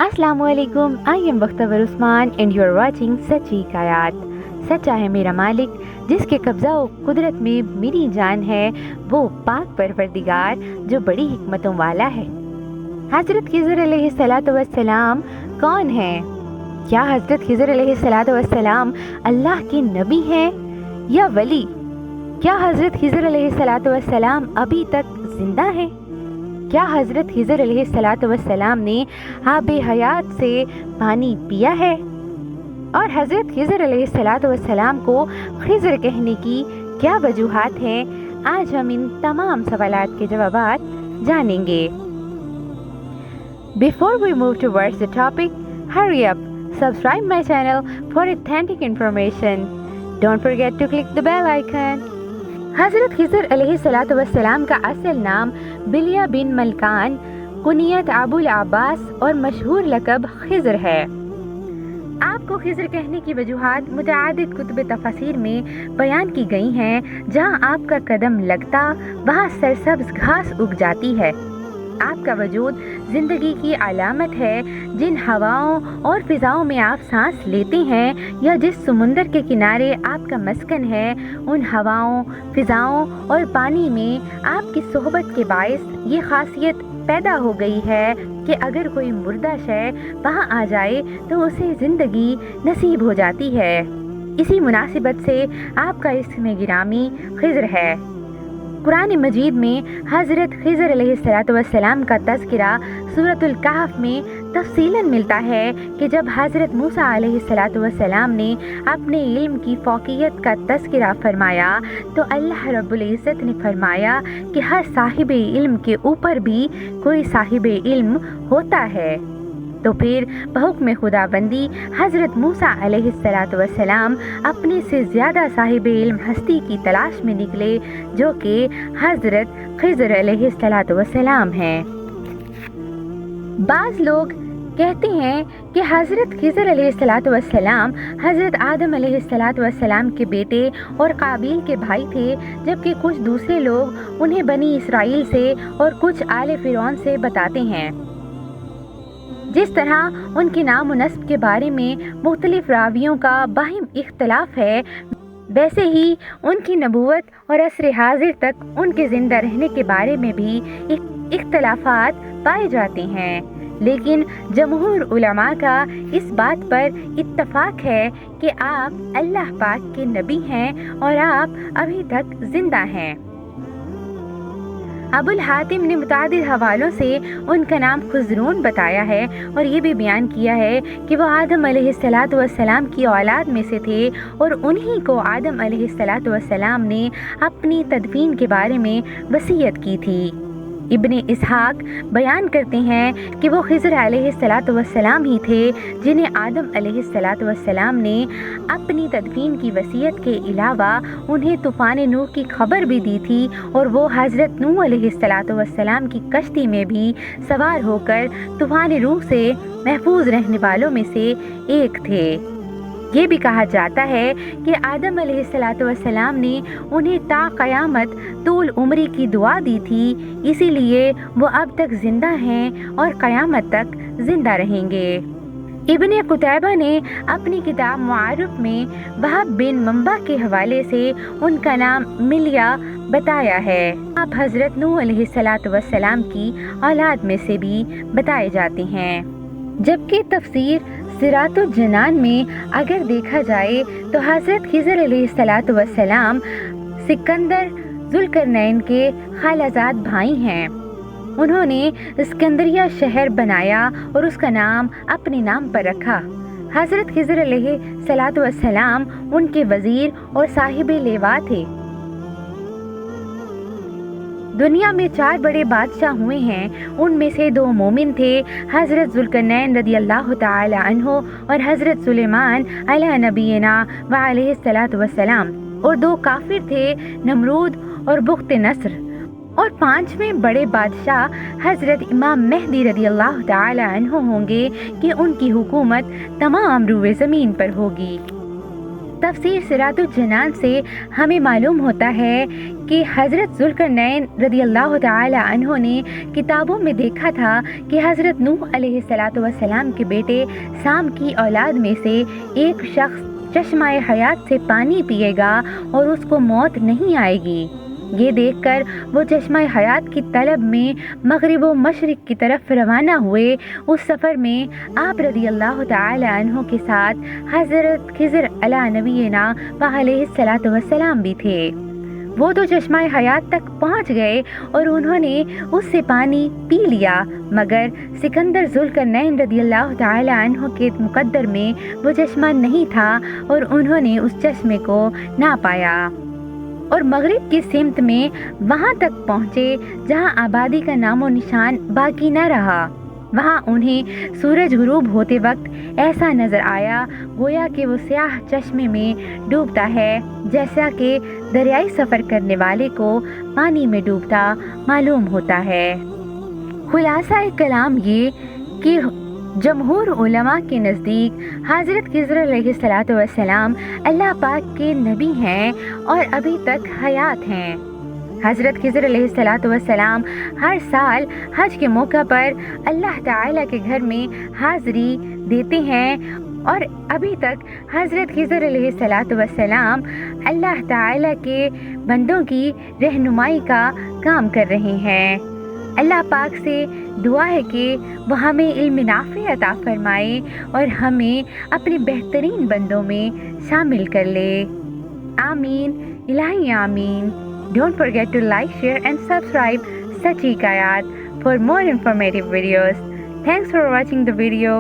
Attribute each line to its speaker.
Speaker 1: अस्सलामु अलैकुम, I am Bakhtawar Usman and you are watching Sachchi Hikayat. सच्चा है मेरा मालिक, जिसके कब्ज़ा व कुदरत में मेरी जान है, वो पाक परवरदिगार जो बड़ी हिकमतों वाला है। हज़रत खिज़र अलैहिस्सलातु वस्सलाम कौन है? क्या हज़रत खिज़र अलैहिस्सलातु वस्सलाम अल्लाह के नबी हैं या वली? क्या हज़रत खिज़र अलैहिस्सलातु वस्सलाम अभी तक ज़िंदा हैं? क्या हज़रत खिज़र अलैहिस्सलातु वस्सलाम ने आबे हयात से पानी पिया है? और हज़रत खिज़र अलैहिस्सलातु वस्सलाम को खिज़र कहने की क्या वजूहात हैं? आज हम इन तमाम सवालात के जवाबात जानेंगे। Before we move towards the topic, hurry up, subscribe my channel for authentic information. Don't forget to click the bell icon. हज़रत खिज़र अलैहिस्सलातु वस्सलाम का असल नाम बिलिया बिन मलकान, कुनियत अबुल अब्बास और मशहूर लक़ब खिज़र है। आपको खिज़र कहने की वजूहात मुतअद्दिद कुतुब तफसीर में बयान की गई हैं। जहाँ आपका कदम लगता वहाँ सरसब्ज़ घास उग जाती है। आपका वजूद ज़िंदगी की अलामत है। जिन हवाओं और फ़िज़ाओं में आप सांस लेते हैं या जिस समुंदर के किनारे आपका मस्कन है, उन हवाओं, फ़िज़ाओं और पानी में आपकी सोहबत के बायस ये ख़ासियत पैदा हो गई है कि अगर कोई मुर्दा शय वहाँ आ जाए तो उसे ज़िंदगी नसीब हो जाती है। इसी मुनासिबत से आपका इस्म गिरामी खिज़र है। कुरान मजीद में हज़रत खिज़र अलैहिस्सलातु वस्सलाम का तज़किरा सूरतुल कहफ़ में तफ़सीलन मिलता है कि जब हज़रत मूसा अलैहिस्सलातु वस्सलाम ने अपने इल्म की फ़ौक़ियत का तज़किरा फ़रमाया तो अल्लाह रब्बुल इज़्ज़त ने फ़रमाया कि हर साहिब इल्म के ऊपर भी कोई साहिब इल्म होता है। तो फिर बहुक्म खुदाबंदी हज़रत मूसा अलैहिस्सलातु वस्सलाम अपने से ज़्यादा साहिब इल्म हस्ती की तलाश में निकले, जो कि हज़रत खिज़र अलैहिस्सलातु वस्सलाम हैं। बाज़ लोग कहते हैं कि हज़रत खिज़र अलैहिस्सलातु वस्सलाम हज़रत आदम अलैहिस्सलातु वस्सलाम के बेटे और काबिल के भाई थे, जबकि कुछ दूसरे लोग उन्हें बनी इसराइल से और कुछ आले फ़िरौन से बताते हैं। जिस तरह उनके नाम व नस्ब के बारे में मुख्तलिफ रावियों का बाहिम इख्तलाफ है, वैसे ही उनकी नबूवत और असर हाजिर तक उनके ज़िंदा रहने के बारे में भी इख्तलाफात पाए जाते हैं। लेकिन जमहूर उलमा का इस बात पर इत्तफाक है कि आप अल्लाह पाक के नबी हैं और आप अभी तक ज़िंदा हैं। अबुल हातिम ने मुतादिद हवालों से उनका नाम खुज़रून बताया है और ये भी बयान किया है कि वो आदम अलैहिस्सलातु वस्सलाम की औलाद में से थे और उन्हीं को आदम अलैहिस्सलातु वस्सलाम ने अपनी तदफीन के बारे में वसीयत की थी। इब्ने इसहाक बयान करते हैं कि वो खिज़र अलैहिस्सलातु वस्सलाम ही थे जिन्हें आदम अलैहिस्सलातु वस्सलाम ने अपनी तदफीन की वसीयत के अलावा उन्हें तूफ़ान नूह की खबर भी दी थी और वो हज़रत नूह अलैहिस्सलातु वस्सलाम की कश्ती में भी सवार होकर तूफ़ान रूह से महफूज रहने वालों में से एक थे। ये भी कहा जाता है कि आदम अलैहिस्सलातु वस्सलाम ने उन्हें ता क़यामत तूल उम्री की दुआ दी थी, इसीलिए वो अब तक ज़िंदा हैं और क़यामत तक ज़िंदा रहेंगे। इब्ने कुतैबा ने अपनी किताब मुआरिफ़ में वहब बिन मंबा के हवाले से उनका नाम मिलिया बताया है। आप हज़रत नूह अलैहिस्सलातु वस्सलाम की औलाद में से भी बताए जाते हैं। जबकि तफसीर सिरातुल जनान में अगर देखा जाए तो हज़रत खिज़र अलैहिस्सलातु वस्सलाम सिकंदर ज़ुल्करनैन के खालाजाद भाई हैं। उन्होंने सिकंदरिया शहर बनाया और उसका नाम अपने नाम पर रखा। हज़रत खिज़र अलैहिस्सलातु वस्सलाम उनके वज़ीर और साहिब लेवा थे। दुनिया में 4 बड़े बादशाह हुए हैं, उनमें से 2 मोमिन थे, हज़रत ज़ुल्करनैन रज़ियल्लाहु ताला अन्हु और हज़रत सुलेमान अला नबीना व अलैहिस्सलातु वस्सलाम, और 2 काफिर थे, नमरूद और बुख्त नस्र। और 5वें बड़े बादशाह हज़रत इमाम महदी रज़ियल्लाहु ताला अन्हु होंगे कि उनकी हुकूमत तमाम रूए ज़मीन पर होगी। तफसीर सिरातुल जनान से हमें मालूम होता है कि हज़रत ज़ुल्करनैन रज़ियल्लाहु ताला अन्हु ने किताबों में देखा था कि हज़रत नूह अलैहिस्सलातु वस्सलाम के बेटे साम की औलाद में से एक शख्स चश्मा हयात से पानी पिएगा और उसको मौत नहीं आएगी। ये देखकर वो चश्मा हयात की तलब में मगरिब व मशरिक की तरफ रवाना हुए। उस सफ़र में आप रज़ियल्लाहु ताला अन्हु के साथ हज़रत खिज़र अला नबीना व अलैहिस्सलातु वस्सलाम भी थे। वो तो चश्मा हयात तक पहुंच गए और उन्होंने उससे पानी पी लिया, मगर सिकंदर ज़ुल्करनैन रज़ियल्लाहु ताला अन्हु के मुकद्दर में वो चश्मा नहीं था और उन्होंने उस चश्मे को ना पाया और मगरिब की सिमत में वहाँ तक पहुँचे जहाँ आबादी का नामो निशान बाकी न रहा। वहाँ उन्हें सूरज गुरूब होते वक्त ऐसा नज़र आया गोया कि वो स्याह चश्मे में डूबता है, जैसा कि दरियाई सफ़र करने वाले को पानी में डूबता मालूम होता है। खुलासा कलाम ये कि जमहूर उलमा के नज़दीक हज़रत खिज़र अलैहिस्सलातु वस्सलाम अल्लाह पाक के नबी हैं और अभी तक हयात हैं। हज़रत खिज़र अलैहिस्सलातु वस्सलाम हर साल हज के मौका पर अल्लाह ताला के घर में हाज़री देते हैं और अभी तक हज़रत खिज़र अलैहिस्सलातु वस्सलाम अल्लाह ताला के बंदों की रहनुमाई का काम कर रहे हैं। अल्लाह पाक से दुआ है कि वो हमें इल्म नाफ़ी अता फरमाए और हमें अपने बेहतरीन बंदों में शामिल कर ले। आमीन इलाही आमीन। Don't forget to like, share and subscribe Sachikayat for more informative videos. Thanks for watching the video.